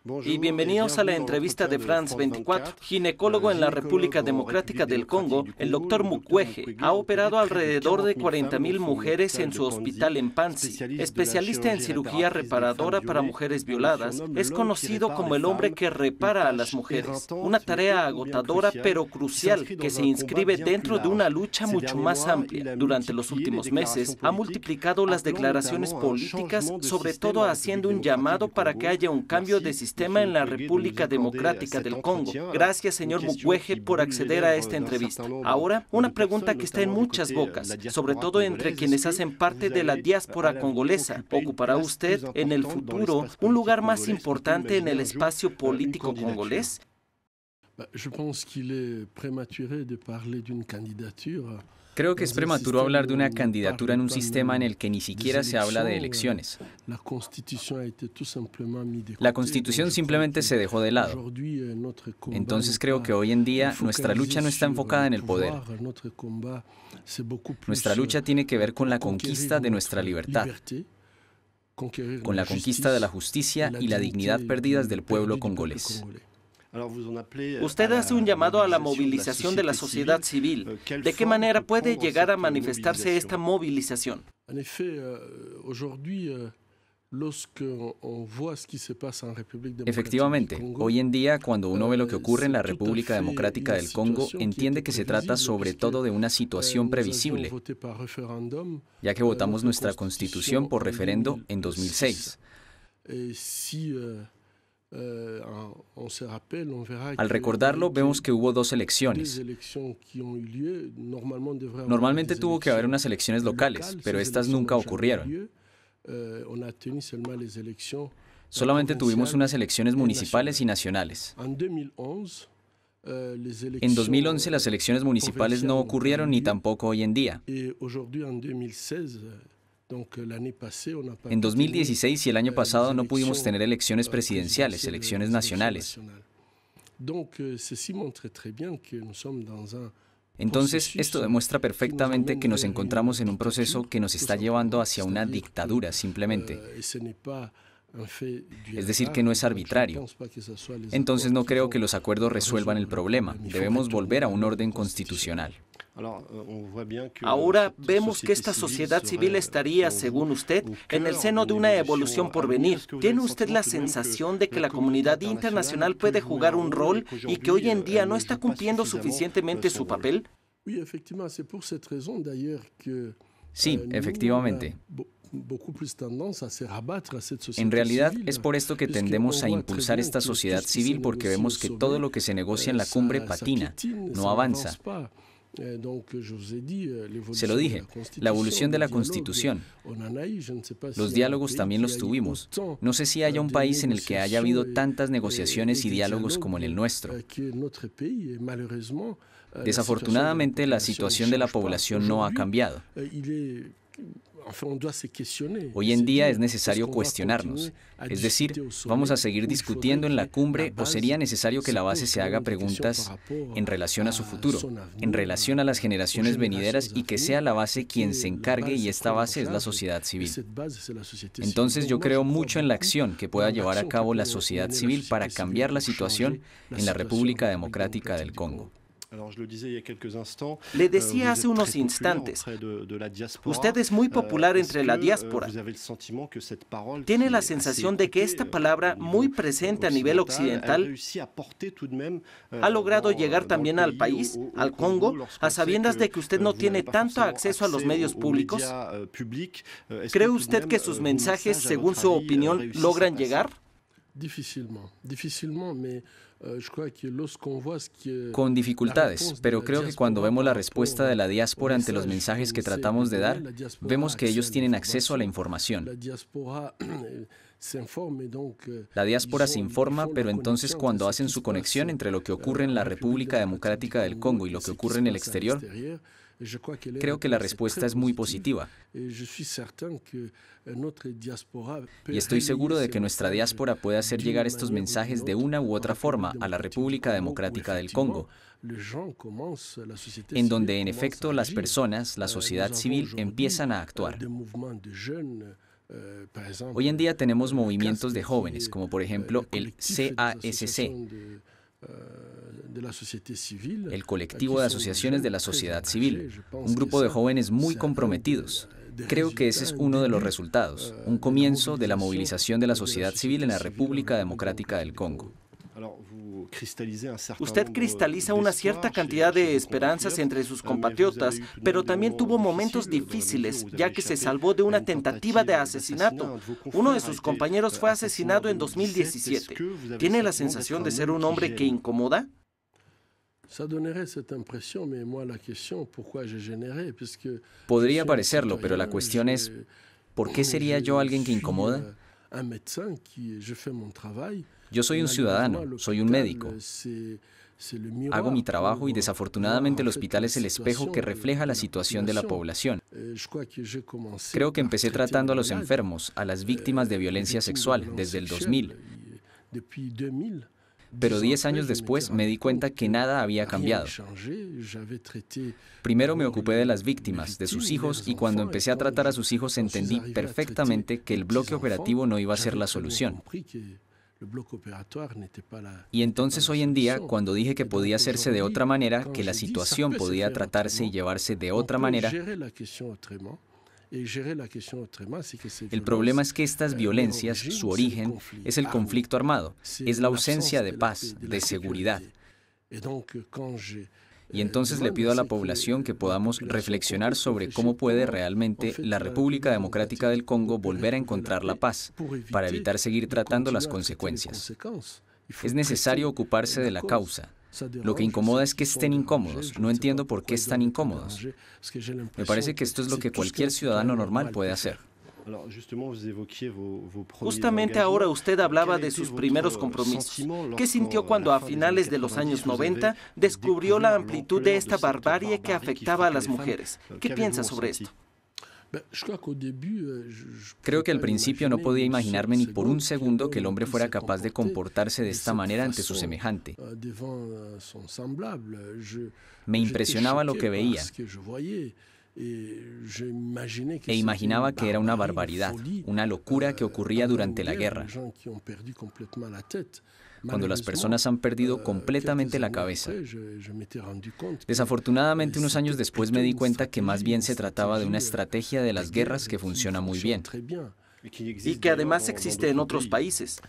Y bienvenidos a la entrevista de France 24. Ginecólogo en la República Democrática del Congo, el Dr. Mukwege ha operado alrededor de 40.000 mujeres en su hospital en Panzi. Especialista en cirugía reparadora para mujeres violadas, es conocido como el hombre que repara a las mujeres. Una tarea agotadora pero crucial que se inscribe dentro de una lucha mucho más amplia. Durante los últimos meses ha multiplicado las declaraciones políticas, sobre todo haciendo un llamado para que haya un cambio de sistema en la República Democrática del Congo. Gracias, señor Mukwege, por acceder a esta entrevista. Ahora, una pregunta que está en muchas bocas, sobre todo entre quienes hacen parte de la diáspora congolesa. ¿Ocupará usted en el futuro un lugar más importante en el espacio político congolés? Creo que es prematuro hablar de una candidatura en un sistema en el que ni siquiera se habla de elecciones. La Constitución simplemente se dejó de lado. Entonces creo que hoy en día nuestra lucha no está enfocada en el poder. Nuestra lucha tiene que ver con la conquista de nuestra libertad, con la conquista de la justicia y la dignidad perdidas del pueblo congolés. Usted hace un llamado a la movilización de la sociedad civil. ¿De qué manera puede llegar a manifestarse esta movilización? Efectivamente, hoy en día, cuando uno ve lo que ocurre en la República Democrática del Congo, entiende que se trata sobre todo de una situación previsible, ya que votamos nuestra Constitución por referendo en 2006. Al recordarlo, vemos que hubo dos elecciones. Normalmente tuvo que haber unas elecciones locales, pero estas nunca ocurrieron. Solamente tuvimos unas elecciones municipales y nacionales. En 2011 las elecciones municipales no ocurrieron ni tampoco hoy en día. En 2016 y el año pasado no pudimos tener elecciones presidenciales, elecciones nacionales. Entonces, esto demuestra perfectamente que nos encontramos en un proceso que nos está llevando hacia una dictadura, simplemente. Es decir, que no es arbitrario. Entonces no creo que los acuerdos resuelvan el problema. Debemos volver a un orden constitucional. Ahora vemos que esta sociedad civil estaría, según usted, en el seno de una evolución por venir. ¿Tiene usted la sensación de que la comunidad internacional puede jugar un rol y que hoy en día no está cumpliendo suficientemente su papel? Sí, efectivamente. En realidad, es por esto que tendemos a impulsar esta sociedad civil, porque vemos que todo lo que se negocia en la cumbre patina, no avanza. Se lo dije, la evolución de la Constitución. Los diálogos también los tuvimos. No sé si haya un país en el que haya habido tantas negociaciones y diálogos como en el nuestro. Desafortunadamente, la situación de la población no ha cambiado. Hoy en día es necesario cuestionarnos, es decir, ¿vamos a seguir discutiendo en la cumbre o sería necesario que la base se haga preguntas en relación a su futuro, en relación a las generaciones venideras y que sea la base quien se encargue y esta base es la sociedad civil? Entonces yo creo mucho en la acción que pueda llevar a cabo la sociedad civil para cambiar la situación en la República Democrática del Congo. Le decía hace unos instantes, usted es muy popular entre la diáspora. ¿Tiene la sensación de que esta palabra, muy presente a nivel occidental, ha logrado llegar también al país, al Congo, a sabiendas de que usted no tiene tanto acceso a los medios públicos? ¿Cree usted que sus mensajes, según su opinión, logran llegar? Con dificultades, pero creo que cuando vemos la respuesta de la diáspora ante los mensajes que tratamos de dar, vemos que ellos tienen acceso a la información. La diáspora se informa, pero entonces cuando hacen su conexión entre lo que ocurre en la República Democrática del Congo y lo que ocurre en el exterior, creo que la respuesta es muy positiva. Y estoy seguro de que nuestra diáspora puede hacer llegar estos mensajes de una u otra forma a la República Democrática del Congo, en donde en efecto las personas, la sociedad civil, empiezan a actuar. Hoy en día tenemos movimientos de jóvenes, como por ejemplo el CASC, el colectivo de asociaciones de la sociedad civil, un grupo de jóvenes muy comprometidos. Creo que ese es uno de los resultados, un comienzo de la movilización de la sociedad civil en la República Democrática del Congo. Usted cristaliza una cierta cantidad de esperanzas entre sus compatriotas, pero también tuvo momentos difíciles, ya que se salvó de una tentativa de asesinato. Uno de sus compañeros fue asesinado en 2017. ¿Tiene la sensación de ser un hombre que incomoda? Podría parecerlo, pero la cuestión es, ¿por qué sería yo alguien que incomoda? Yo soy un ciudadano, soy un médico. Hago mi trabajo y desafortunadamente el hospital es el espejo que refleja la situación de la población. Creo que empecé tratando a los enfermos, a las víctimas de violencia sexual, desde el 2000. Pero 10 años después me di cuenta que nada había cambiado. Primero me ocupé de las víctimas, de sus hijos, y cuando empecé a tratar a sus hijos entendí perfectamente que el bloque operativo no iba a ser la solución. Y entonces hoy en día, cuando dije que podía hacerse de otra manera, que la situación podía tratarse y llevarse de otra manera, el problema es que estas violencias, su origen, es el conflicto armado, es la ausencia de paz, de seguridad. Y entonces le pido a la población que podamos reflexionar sobre cómo puede realmente la República Democrática del Congo volver a encontrar la paz, para evitar seguir tratando las consecuencias. Es necesario ocuparse de la causa. Lo que incomoda es que estén incómodos. No entiendo por qué están incómodos. Me parece que esto es lo que cualquier ciudadano normal puede hacer. Justamente ahora usted hablaba de sus primeros compromisos. ¿Qué sintió cuando a finales de los años 90 descubrió la amplitud de esta barbarie que afectaba a las mujeres? ¿Qué piensa sobre esto? Creo que al principio no podía imaginarme ni por un segundo que el hombre fuera capaz de comportarse de esta manera ante su semejante. Me impresionaba lo que veía. E imaginaba que era una barbaridad, una locura que ocurría durante la guerra, cuando las personas han perdido completamente la cabeza. Desafortunadamente, unos años después me di cuenta que más bien se trataba de una estrategia de las guerras que funciona muy bien. Y que además existe en otros países.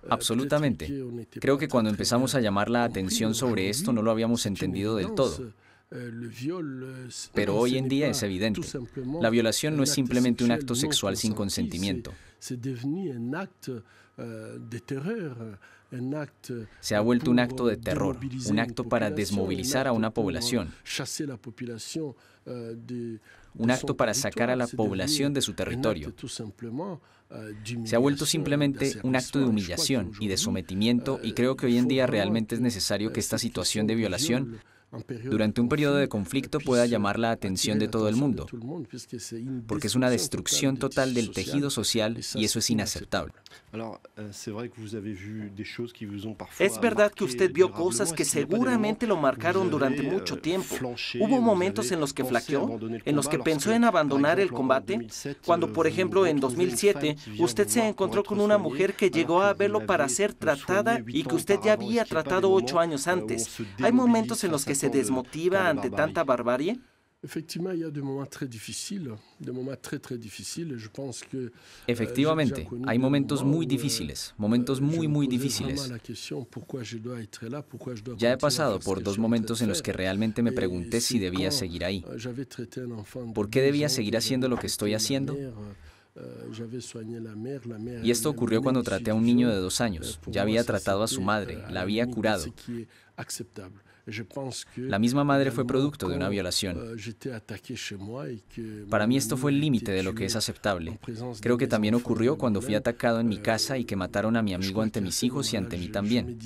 Absolutamente. Creo que cuando empezamos a llamar la atención sobre esto no lo habíamos entendido del todo. Pero hoy en día es evidente. La violación no es simplemente un acto sexual sin consentimiento. Se ha vuelto un acto de terror, un acto para desmovilizar a una población, un acto para sacar a la población de su territorio. Se ha vuelto simplemente un acto de humillación y de sometimiento, y creo que hoy en día realmente es necesario que esta situación de violación durante un periodo de conflicto pueda llamar la atención de todo el mundo, porque es una destrucción total del tejido social y eso es inaceptable. Es verdad que usted vio cosas que seguramente lo marcaron durante mucho tiempo. ¿Hubo momentos en los que flaqueó, en los que pensó en abandonar el combate? Cuando, por ejemplo, en 2007, usted se encontró con una mujer que llegó a verlo para ser tratada y que usted ya había tratado 8 años antes. ¿Hay momentos en los que se desmotiva ante tanta barbarie? Efectivamente, hay momentos muy difíciles, momentos muy difíciles. Ya he pasado por 2 momentos en los que realmente me pregunté si debía seguir ahí. ¿Por qué debía seguir haciendo lo que estoy haciendo? Y esto ocurrió cuando traté a un niño de 2 años. Ya había tratado a su madre, la había curado. La misma madre fue producto de una violación. Para mí esto fue el límite de lo que es aceptable. Creo que también ocurrió cuando fui atacado en mi casa y que mataron a mi amigo ante mis hijos y ante mí también.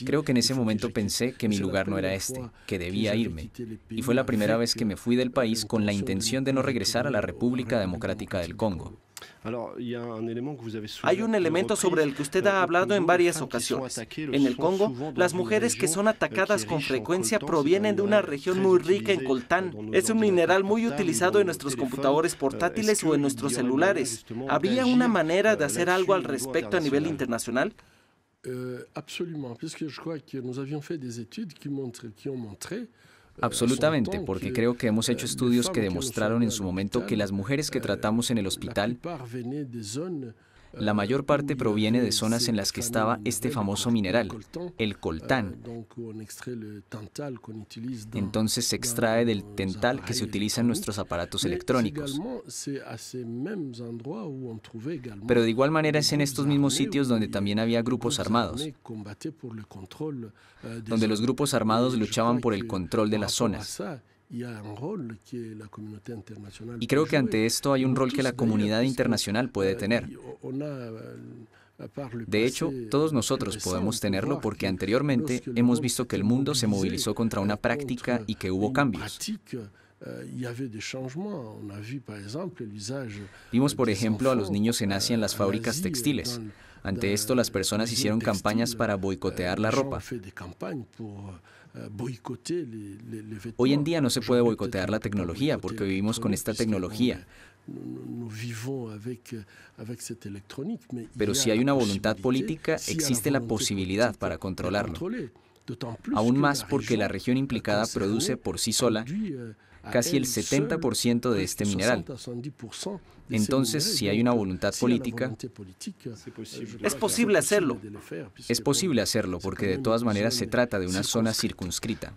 Creo que en ese momento pensé que mi lugar no era este, que debía irme. Y fue la primera vez que me fui del país con la intención de no regresar a la República Democrática del Congo. Hay un elemento sobre el que usted ha hablado en varias ocasiones. En el Congo, las mujeres que son atacadas con frecuencia provienen de una región muy rica en coltán. Es un mineral muy utilizado en nuestros computadores portátiles o en nuestros celulares. ¿Habría una manera de hacer algo al respecto a nivel internacional? Absolutamente, porque creo que hemos hecho estudios que demostraron en su momento que las mujeres que tratamos en el hospital, la mayor parte proviene de zonas en las que estaba este famoso mineral, el coltán. Entonces se extrae del tental que se utiliza en nuestros aparatos electrónicos. Pero de igual manera es en estos mismos sitios donde también había grupos armados, donde los grupos armados luchaban por el control de las zonas. Y creo que ante esto hay un rol que la comunidad internacional puede tener. De hecho, todos nosotros podemos tenerlo porque anteriormente hemos visto que el mundo se movilizó contra una práctica y que hubo cambios. Vimos, por ejemplo, a los niños en Asia en las fábricas textiles. Ante esto, las personas hicieron campañas para boicotear la ropa. Hoy en día no se puede boicotear la tecnología porque vivimos con esta tecnología. Pero si hay una voluntad política, existe la posibilidad para controlarlo. Aún más porque la región implicada produce por sí sola casi el 70% de este mineral. Entonces, si hay una voluntad política, es posible hacerlo. Es posible hacerlo porque de todas maneras se trata de una zona circunscrita.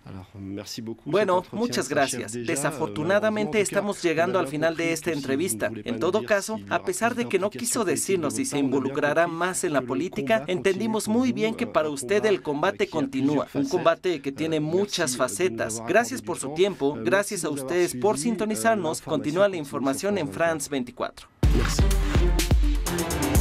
Bueno, muchas gracias. Desafortunadamente estamos llegando al final de esta entrevista. En todo caso, a pesar de que no quiso decirnos si se involucrará más en la política, entendimos muy bien que para usted el combate continúa. Un combate que tiene muchas facetas. Gracias por su tiempo. Gracias a ustedes por sintonizarnos. Continúa la información en France 24. Merci.